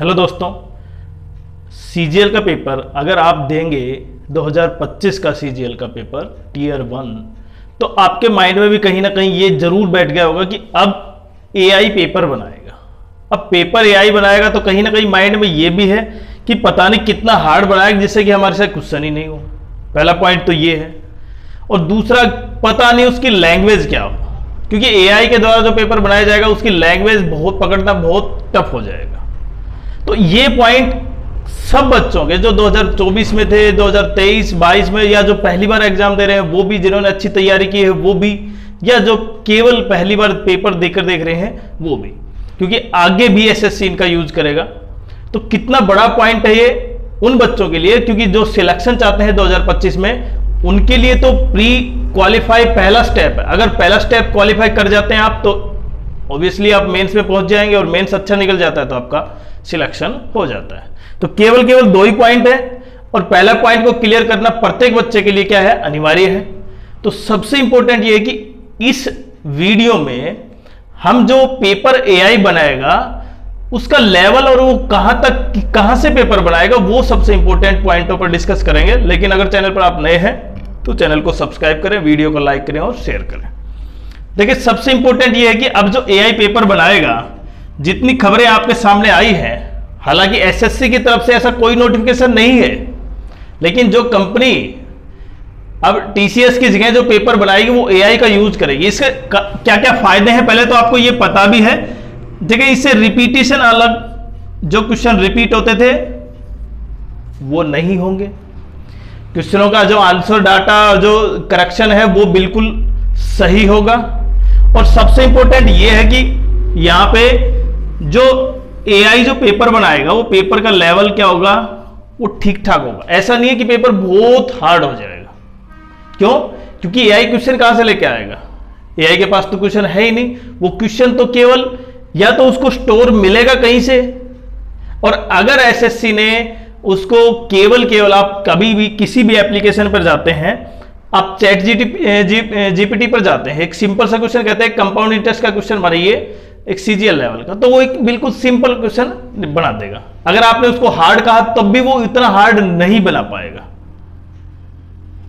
Hello दोस्तों, CGL का paper अगर आप देंगे 2025 का सीजीएल का पेपर टीयर 1, तो आपके माइंड में भी कहीं ना कहीं ये जरूर बैठ गया होगा कि अब एआई पेपर बनाएगा। अब पेपर एआई बनाएगा तो कहीं ना कहीं माइंड में ये भी है कि पता नहीं कितना हार्ड बनाएगा जिससे कि हमारे साथ क्वेश्चन ही नहीं हो। पहला पॉइंट तो ये है, और दूसरा पता नहीं उसकी लैंग्वेज क्या हो, क्योंकि एआई के द्वारा जो पेपर बनाया जाएगा उसकी लैंग्वेज बहुत पकड़ना बहुत टफ हो जाएगा। तो ये पॉइंट सब बच्चों के जो 2024 में थे, 2023, 22 में, या जो पहली बार एग्जाम दे रहे हैं वो भी, जिन्होंने अच्छी तैयारी की है वो भी, या जो केवल पहली बार पेपर देकर देख रहे हैं वो भी, क्योंकि आगे भी एसएससी इनका यूज करेगा। तो कितना बड़ा पॉइंट है ये उन बच्चों के लिए, क्योंकि जो सिलेक्शन चाहते हैं 2025 में उनके लिए तो प्री क्वालिफाई पहला स्टेप है। अगर पहला स्टेप क्वालिफाई कर जाते हैं आप तो ऑब्वियसली आप मेंस में पहुंच जाएंगे, और मेंस अच्छा निकल जाता है तो आपका सिलेक्शन हो जाता है। तो केवल दो ही पॉइंट है, और पहला पॉइंट को क्लियर करना प्रत्येक बच्चे के लिए क्या है, अनिवार्य है। तो सबसे इंपॉर्टेंट ये है कि इस वीडियो में हम जो पेपर एआई बनाएगा उसका लेवल और वो कहां से पेपर बनाएगा वो सबसे इंपॉर्टेंट पॉइंटों पर डिस्कस करेंगे। लेकिन अगर चैनल पर आप नए हैं तो चैनल को सब्सक्राइब करें, वीडियो को लाइक करें और शेयर करें। देखिए, सबसे इंपॉर्टेंट ये है कि अब जो एआई पेपर बनाएगा, जितनी खबरें आपके सामने आई हैं, हालांकि एसएससी की तरफ से ऐसा कोई नोटिफिकेशन नहीं है, लेकिन जो कंपनी अब टीसीएस की जगह जो पेपर बनाएगी वो एआई का यूज करेगी। इसके क्या क्या फायदे हैं पहले तो आपको ये पता भी है। देखिए, इससे रिपीटेशन, अलग जो क्वेश्चन रिपीट होते थे वो नहीं होंगे। क्वेश्चनों का जो आंसर डाटा, जो करेक्शन है वो बिल्कुल सही होगा। और सबसे इंपॉर्टेंट ये है कि यहां पे जो एआई जो पेपर बनाएगा वो पेपर का लेवल क्या होगा, वो ठीक ठाक होगा। ऐसा नहीं है कि पेपर बहुत हार्ड हो जाएगा। क्यों? क्योंकि एआई क्वेश्चन कहां से लेके आएगा? एआई के पास तो क्वेश्चन है ही नहीं। वो क्वेश्चन तो केवल या तो उसको स्टोर मिलेगा कहीं से, और अगर एसएससी ने उसको केवल आप कभी भी किसी भी एप्लीकेशन पर जाते हैं, आप चैट जीपीटी पर जाते हैं, एक सिंपल सा क्वेश्चन कहते हैं कंपाउंड इंटरेस्ट का क्वेश्चन बनाइए एक सीजीएल लेवल का, तो वो एक बिल्कुल सिंपल क्वेश्चन बना देगा। अगर आपने उसको हार्ड कहा तब भी वो इतना हार्ड नहीं बना पाएगा,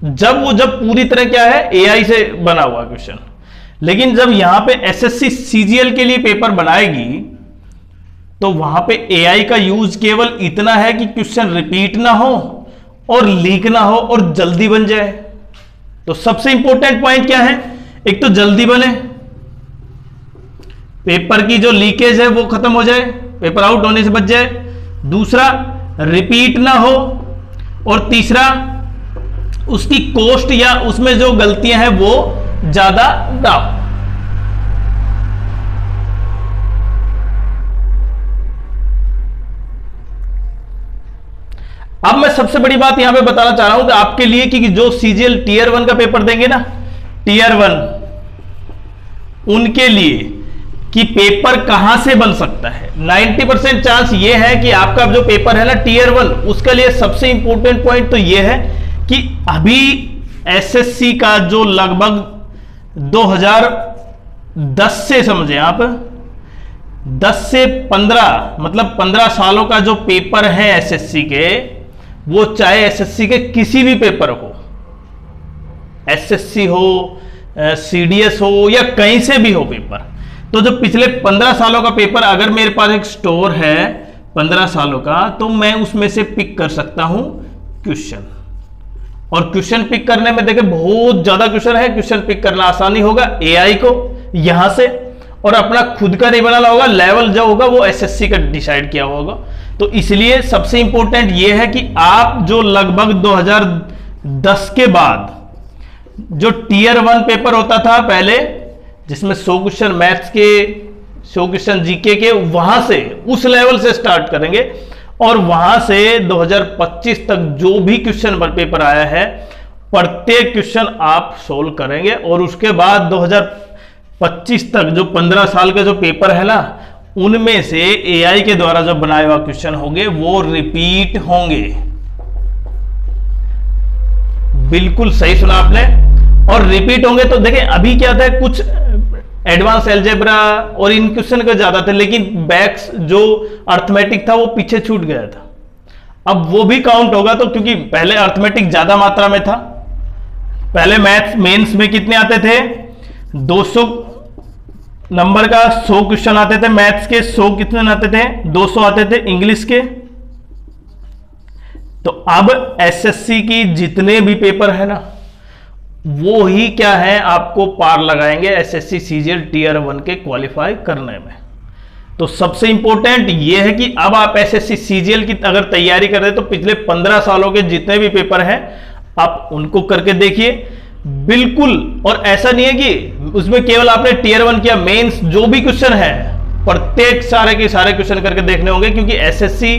जब पूरी तरह क्या है, एआई से बना हुआ क्वेश्चन। लेकिन जब यहां पे एसएससी सीजीएल के लिए पेपर बनाएगी तो वहां पे एआई का यूज केवल इतना है कि क्वेश्चन रिपीट ना हो और लीक ना हो और जल्दी बन जाए। तो सबसे इंपॉर्टेंट पॉइंट क्या है, एक तो जल्दी बने, पेपर की जो लीकेज है वो खत्म हो जाए, पेपर आउट होने से बच जाए। दूसरा, रिपीट ना हो, और तीसरा, उसकी कॉस्ट या उसमें जो गलतियां हैं वो ज्यादा ना हो। अब मैं सबसे बड़ी बात यहां पे बताना चाह रहा हूं कि आपके लिए कि जो सीजीएल टीयर 1 का पेपर देंगे ना, टीयर 1, उनके लिए कि पेपर कहां से बन सकता है। 90% चांस ये है कि आपका जो पेपर है ना टीयर 1, उसके लिए सबसे इंपॉर्टेंट पॉइंट तो ये है कि अभी एसएससी का जो लगभग 2010 से समझे आप, 10 से 15, मतलब 15 सालों का जो पेपर है एसएससी के, वो चाहे एसएससी के किसी भी पेपर हो, एसएससी हो, सीडीएस हो, या कहीं से भी हो पेपर, तो जो पिछले 15 सालों का पेपर अगर मेरे पास एक स्टोर है 15 सालों का, तो मैं उसमें से पिक कर सकता हूं क्वेश्चन। और क्वेश्चन पिक करने में देखिए बहुत ज्यादा क्वेश्चन है, क्वेश्चन पिक करना आसानी होगा एआई को यहां से, और अपना खुद का नहीं बनाना होगा। लेवल जो होगा वो एसएससी का डिसाइड किया होगा। तो इसलिए सबसे इंपॉर्टेंट ये है कि आप जो लगभग 2010 के बाद जो टीयर 1 पेपर होता था पहले, जिसमें 100 क्वेश्चन मैथ्स के, 100 क्वेश्चन जीके के, वहां से उस लेवल से स्टार्ट करेंगे, और वहां से 2025 तक जो भी क्वेश्चन पेपर आया है प्रत्येक क्वेश्चन आप सोल्व करेंगे। और उसके बाद 2025 तक जो 15 साल के जो पेपर है ना, उनमें से एआई के द्वारा जो बनाए हुए क्वेश्चन होंगे वो रिपीट होंगे। बिल्कुल सही सुना आपने, और रिपीट होंगे। तो देखिए, अभी क्या था, कुछ एडवांस अलजेब्रा और इन क्वेश्चन का ज्यादा थे, लेकिन बैक्स जो अर्थमेटिक था वो पीछे छूट गया था। अब वो भी काउंट होगा, तो क्योंकि पहले अर्थमेटिक ज्यादा मात्रा में था। पहले मैथ्स मेंस में कितने आते थे, 200 नंबर का 100 क्वेश्चन आते थे मैथ्स के। 100 कितने आते थे, 200 आते थे इंग्लिश के। तो अब एसएससी की जितने भी पेपर है ना, वो ही क्या है, आपको पार लगाएंगे एसएससी सीजीएल टीयर 1 के क्वालिफाई करने में। तो सबसे इंपॉर्टेंट ये है कि अब आप एसएससी सीजीएल की अगर तैयारी कर रहे हैं तो पिछले 15 सालों के जितने भी पेपर हैं आप उनको करके देखिए बिल्कुल। और ऐसा नहीं है कि उसमें केवल आपने टीयर 1 किया, मेंस जो भी क्वेश्चन है प्रत्येक सारे के सारे क्वेश्चन करके देखने होंगे, क्योंकि एसएससी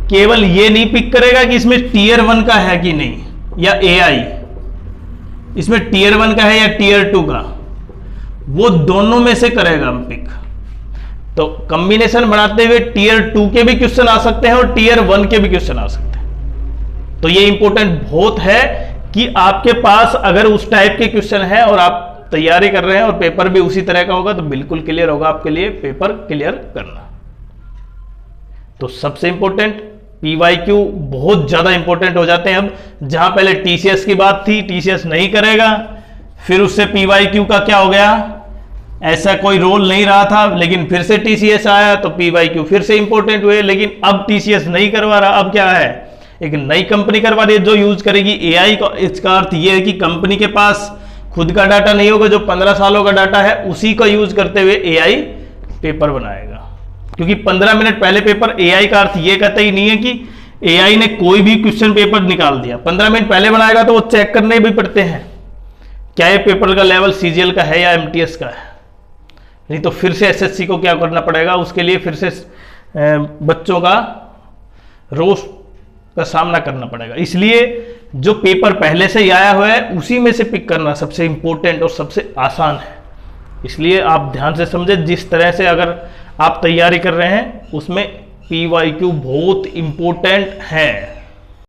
केवल ये नहीं पिक करेगा कि इसमें टीयर 1 का है कि नहीं, या एआई इसमें टीयर 1 का है या टीयर 2 का, वो दोनों में से करेगा हम पिक। तो कॉम्बिनेशन बनाते हुए टीयर 2 के भी क्वेश्चन आ सकते हैं और टीयर 1 के भी क्वेश्चन आ सकते हैं। तो ये इंपॉर्टेंट बहुत है कि आपके पास अगर उस टाइप के क्वेश्चन है और आप तैयारी कर रहे हैं और पेपर भी उसी तरह का होगा, तो बिल्कुल क्लियर होगा आपके लिए पेपर क्लियर करना। तो सबसे इंपॉर्टेंट पीवाईक्यू बहुत ज्यादा इंपॉर्टेंट हो जाते हैं। अब जहां पहले टीसीएस की बात थी, टीसीएस नहीं करेगा, फिर उससे पीवाईक्यू का क्या हो गया, ऐसा कोई रोल नहीं रहा था, लेकिन फिर से टीसीएस आया तो पीवाईक्यू फिर से इंपॉर्टेंट हुए। लेकिन अब टीसीएस नहीं करवा रहा, अब क्या है, एक नई कंपनी करवा रही है जो यूज करेगी एआई का। इसका अर्थ यह है कि कंपनी के पास खुद का डाटा नहीं होगा, जो 15 सालों का डाटा है उसी का यूज करते हुए एआई पेपर बनाएगा। क्योंकि 15 मिनट पहले पेपर, एआई का अर्थ यह कहता ही नहीं है कि एआई ने कोई भी क्वेश्चन पेपर निकाल दिया। 15 मिनट पहले बनाएगा तो वो चेक करने भी पड़ते हैं क्या ये पेपर का लेवल सीजीएल का है या एमटीएस का है, नहीं तो फिर से एसएससी को क्या करना पड़ेगा, उसके लिए फिर से बच्चों का रोष का सामना करना पड़ेगा। इसलिए जो पेपर पहले से ही आया हुआ है उसी में से पिक करना सबसे इंपॉर्टेंट और सबसे आसान है। इसलिए आप ध्यान से समझें, जिस तरह से अगर आप तैयारी कर रहे हैं उसमें पीवाईक्यू बहुत इंपॉर्टेंट है।